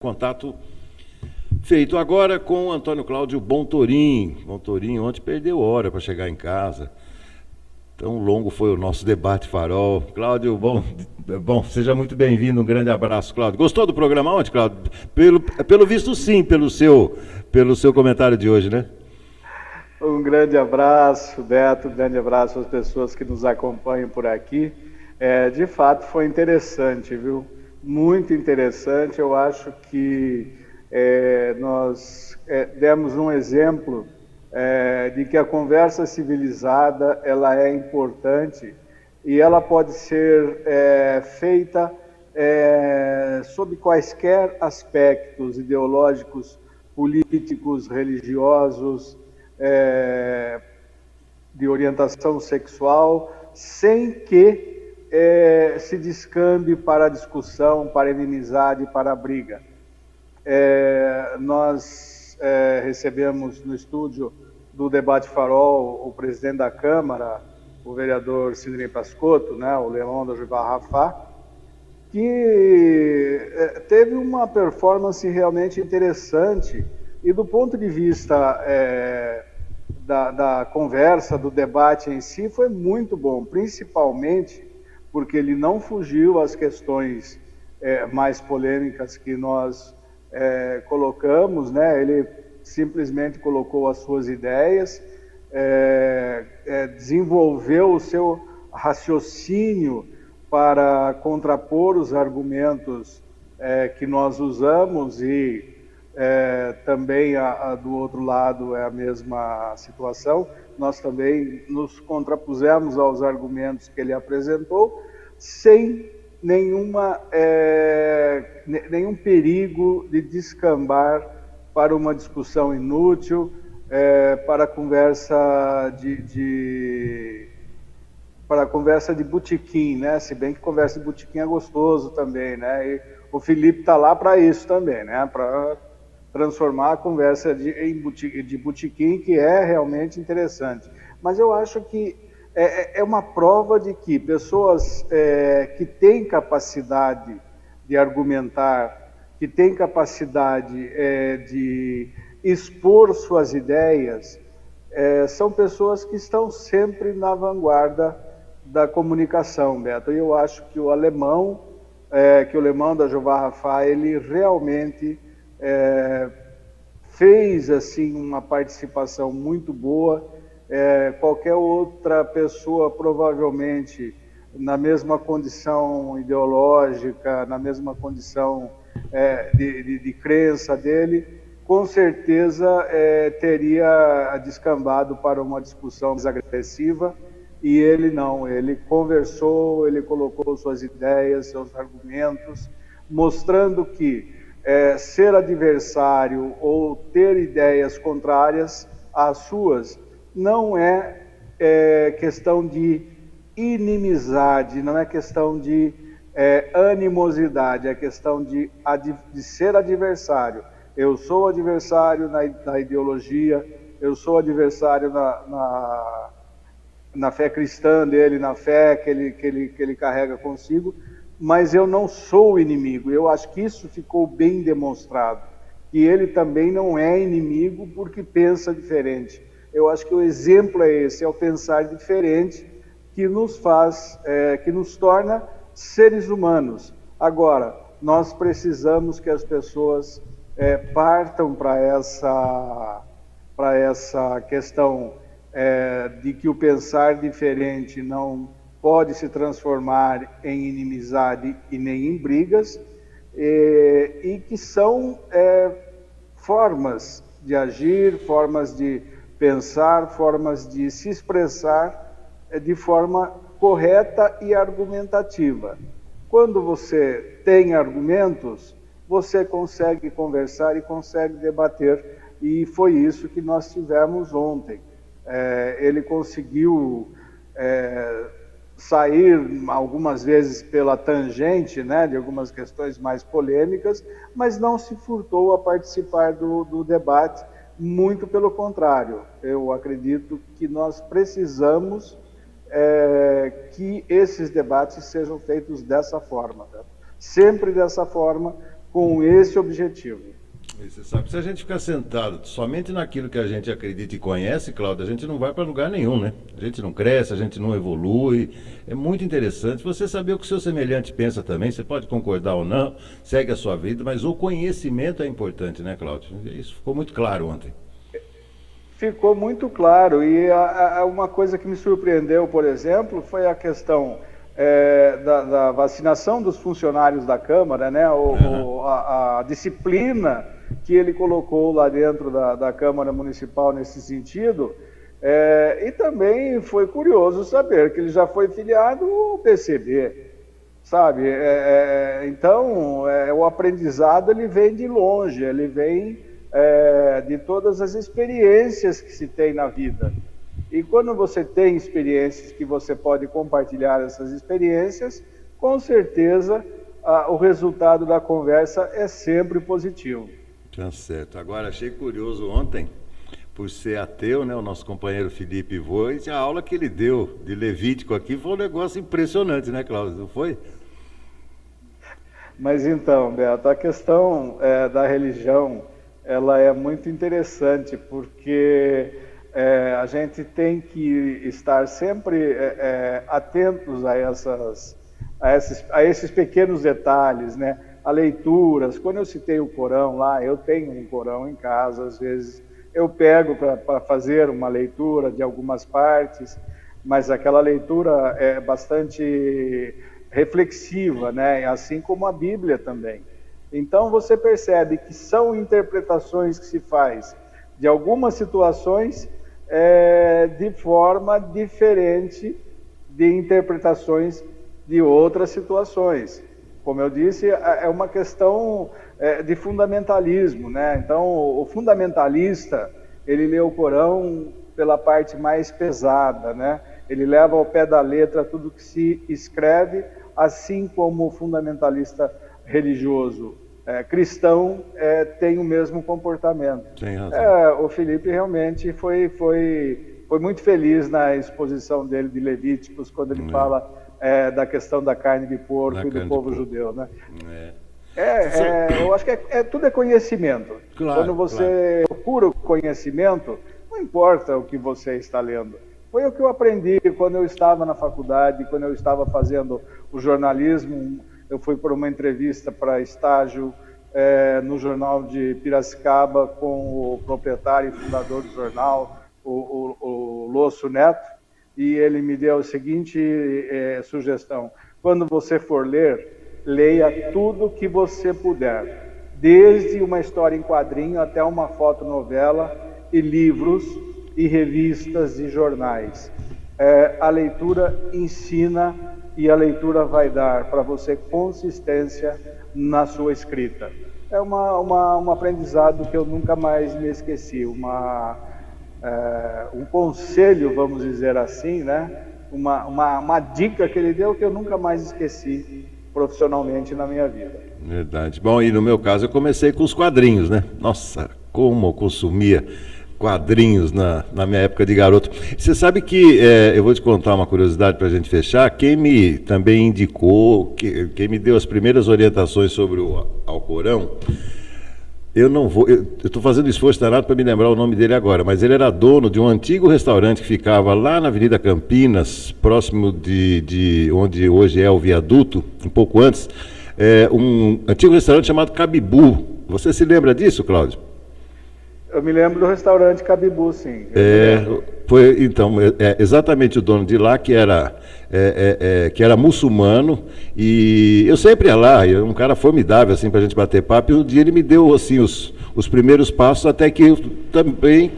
Contato feito agora com o Antônio Cláudio Bontorin. Bontorin ontem perdeu hora para chegar em casa. Tão longo foi o nosso debate farol. Cláudio, bom, seja muito bem-vindo. Um grande abraço, Cláudio. Gostou do programa ontem, Cláudio? Pelo visto, sim, pelo seu comentário de hoje, né? Um grande abraço, Beto, um grande abraço às pessoas que nos acompanham por aqui. De fato, foi interessante, viu? Muito interessante. Eu acho que nós demos um exemplo de que a conversa civilizada ela é importante e ela pode ser feita sob quaisquer aspectos ideológicos, políticos, religiosos, de orientação sexual, sem que se descambe para a discussão, para a inimizade, para a briga. Nós recebemos no estúdio do Debate Farol o presidente da Câmara, o vereador Sidney Pascotto, né, o Leão da Jubarrafá, que teve uma performance realmente interessante e do ponto de vista da conversa, do debate em si, foi muito bom, principalmente porque ele não fugiu às questões mais polêmicas que nós colocamos, né? Ele simplesmente colocou as suas ideias, desenvolveu o seu raciocínio para contrapor os argumentos que nós usamos e também do outro lado é a mesma situação. Nós também nos contrapusemos aos argumentos que ele apresentou, sem nenhum perigo de descambar para uma discussão inútil, para a conversa para a conversa de botequim, né? Se bem que conversa de botequim é gostoso também, né? E o Felipe está lá para isso também, né? Para transformar a conversa de botequim, que é realmente interessante. Mas eu acho que é uma prova de que pessoas que têm capacidade de argumentar, que têm capacidade de expor suas ideias, são pessoas que estão sempre na vanguarda da comunicação, Beto. E eu acho que o Alemão da Jubarrafá, ele realmente fez assim uma participação muito boa. Qualquer outra pessoa, provavelmente, na mesma condição ideológica, na mesma condição de crença dele, com certeza teria descambado para uma discussão mais agressiva, e ele não, ele conversou, ele colocou suas ideias, seus argumentos, mostrando que ser adversário ou ter ideias contrárias às suas não é questão de inimizade, não é questão de animosidade, é questão de ser adversário. Eu sou adversário na ideologia, eu sou adversário na fé cristã dele, na fé que ele carrega consigo, mas eu não sou o inimigo. Eu acho que isso ficou bem demonstrado, que ele também não é inimigo porque pensa diferente. Eu acho que o exemplo é esse, é o pensar diferente que nos faz, que nos torna seres humanos. Agora, nós precisamos que as pessoas partam para essa questão de que o pensar diferente não pode se transformar em inimizade e nem em brigas, e que são formas de agir, formas de pensar, formas de se expressar de forma correta e argumentativa. Quando você tem argumentos, você consegue conversar e consegue debater, e foi isso que nós tivemos ontem. Ele conseguiu sair algumas vezes pela tangente, né, de algumas questões mais polêmicas, mas não se furtou a participar do debate, muito pelo contrário. Eu acredito que nós precisamos que esses debates sejam feitos dessa forma, né? Sempre dessa forma, com esse objetivo. E você sabe, se a gente ficar sentado somente naquilo que a gente acredita e conhece, Cláudio, a gente não vai para lugar nenhum, né? A gente não cresce, a gente não evolui. É muito interessante você saber o que o seu semelhante pensa também. Você pode concordar ou não, segue a sua vida, mas o conhecimento é importante, né, Cláudio? Isso ficou muito claro ontem. Ficou muito claro. E uma coisa que me surpreendeu, por exemplo, foi a questão da vacinação dos funcionários da Câmara, né? A disciplina que ele colocou lá dentro da Câmara Municipal nesse sentido, e também foi curioso saber que ele já foi filiado ao PCB, sabe? Então, o aprendizado ele vem de longe, ele vem de todas as experiências que se tem na vida. E quando você tem experiências que você pode compartilhar essas experiências, com certeza o resultado da conversa é sempre positivo. Tá certo. Agora, achei curioso ontem, por ser ateu, né, o nosso companheiro Felipe Voit, a aula que ele deu de Levítico aqui foi um negócio impressionante, né, Cláudio? Não foi? Mas então, Beto, a questão da religião, ela é muito interessante, porque a gente tem que estar sempre atentos a esses pequenos detalhes, né? A leituras. Quando eu citei o Corão lá, eu tenho um Corão em casa, às vezes eu pego para fazer uma leitura de algumas partes, mas aquela leitura é bastante reflexiva, né? Assim como a Bíblia também. Então você percebe que são interpretações que se faz de algumas situações de forma diferente de interpretações de outras situações. Como eu disse, é uma questão de fundamentalismo, né? Então, o fundamentalista, ele lê o Corão pela parte mais pesada, né? Ele leva ao pé da letra tudo que se escreve, assim como o fundamentalista religioso cristão tem o mesmo comportamento. Tem razão. O Felipe realmente foi muito feliz na exposição dele de Levíticos, quando ele fala da questão da carne de porco e do povo judeu, né? Eu acho que tudo é conhecimento. Claro, quando você procura o conhecimento, não importa o que você está lendo. Foi o que eu aprendi quando eu estava na faculdade, quando eu estava fazendo o jornalismo. Eu fui por uma entrevista para estágio no jornal de Piracicaba com o proprietário e fundador do jornal, o Lôcio Neto, e ele me deu a seguinte sugestão: quando você for ler, leia tudo que você puder, desde uma história em quadrinho até uma fotonovela e livros e revistas e jornais. A leitura ensina e a leitura vai dar para você consistência na sua escrita. É um aprendizado que eu nunca mais me esqueci, um conselho, vamos dizer assim, né? Uma dica que ele deu que eu nunca mais esqueci profissionalmente na minha vida. Verdade. Bom, e no meu caso eu comecei com os quadrinhos, né? Nossa, como eu consumia quadrinhos na minha época de garoto. Você sabe que, eu vou te contar uma curiosidade para a gente fechar, quem me também indicou, quem me deu as primeiras orientações sobre o Alcorão, eu estou fazendo esforço danado para me lembrar o nome dele agora, mas ele era dono de um antigo restaurante que ficava lá na Avenida Campinas, próximo de onde hoje é o viaduto, um pouco antes, um antigo restaurante chamado Cabibu. Você se lembra disso, Cláudio? Eu me lembro do restaurante Cabibu, sim. Foi, então, exatamente o dono de lá, que era muçulmano, e eu sempre ia lá, um cara formidável, assim, pra gente bater papo, e um dia ele me deu, assim, os primeiros passos, até que eu também,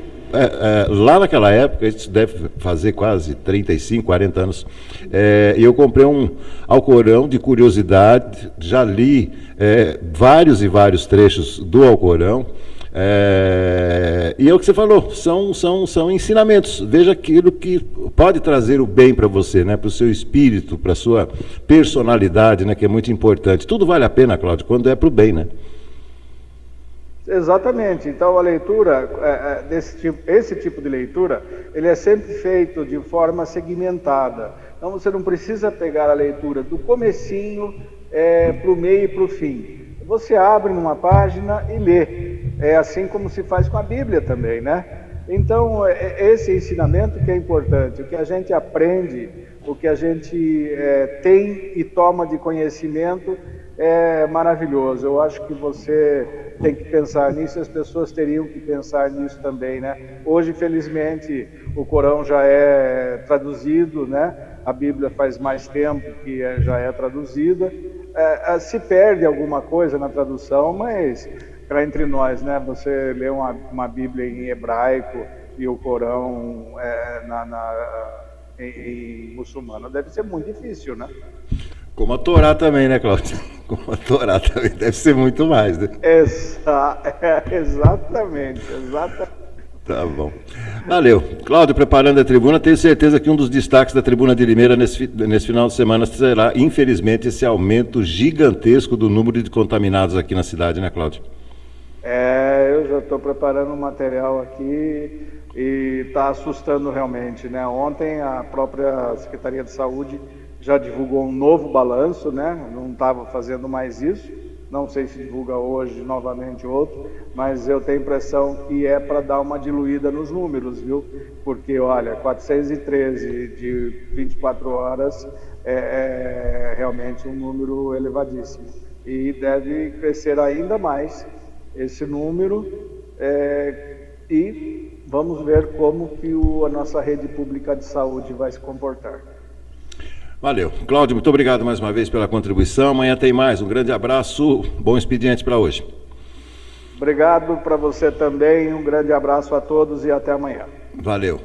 lá naquela época, isso deve fazer quase 35, 40 anos, e eu comprei um Alcorão de curiosidade, já li vários e vários trechos do Alcorão. E é o que você falou, são ensinamentos. Veja aquilo que pode trazer o bem para você, né? Para o seu espírito, para a sua personalidade, né? Que é muito importante. Tudo vale a pena, Cláudio, quando é para o bem, né? Exatamente. Então a leitura, esse tipo de leitura, ele é sempre feito de forma segmentada. Então você não precisa pegar a leitura do comecinho para o meio e para o fim. Você abre numa página e lê. É assim como se faz com a Bíblia também, né? Então, esse ensinamento que é importante, o que a gente aprende, o que a gente tem e toma de conhecimento é maravilhoso. Eu acho que você tem que pensar nisso, as pessoas teriam que pensar nisso também, né? Hoje, felizmente, o Corão já é traduzido, né? A Bíblia faz mais tempo que já é traduzida. Se perde alguma coisa na tradução, mas cá entre nós, né? Você lê uma Bíblia em hebraico e o Corão em muçulmano deve ser muito difícil, né? Como a Torá também, né, Cláudio? Como a Torá também deve ser muito mais, né? Exatamente. Tá bom. Valeu. Cláudio, preparando a tribuna, tenho certeza que um dos destaques da Tribuna de Limeira nesse final de semana será, infelizmente, esse aumento gigantesco do número de contaminados aqui na cidade, né, Cláudio? Eu já estou preparando um material aqui e está assustando realmente, né? Ontem a própria Secretaria de Saúde já divulgou um novo balanço, né? Não estava fazendo mais isso, não sei se divulga hoje novamente outro, mas eu tenho a impressão que é para dar uma diluída nos números, viu? Porque, olha, 413 de 24 horas é realmente um número elevadíssimo e deve crescer ainda mais esse número e vamos ver como que a nossa rede pública de saúde vai se comportar. Valeu. Cláudio, muito obrigado mais uma vez pela contribuição. Amanhã tem mais. Um grande abraço. Bom expediente para hoje. Obrigado para você também. Um grande abraço a todos e até amanhã. Valeu.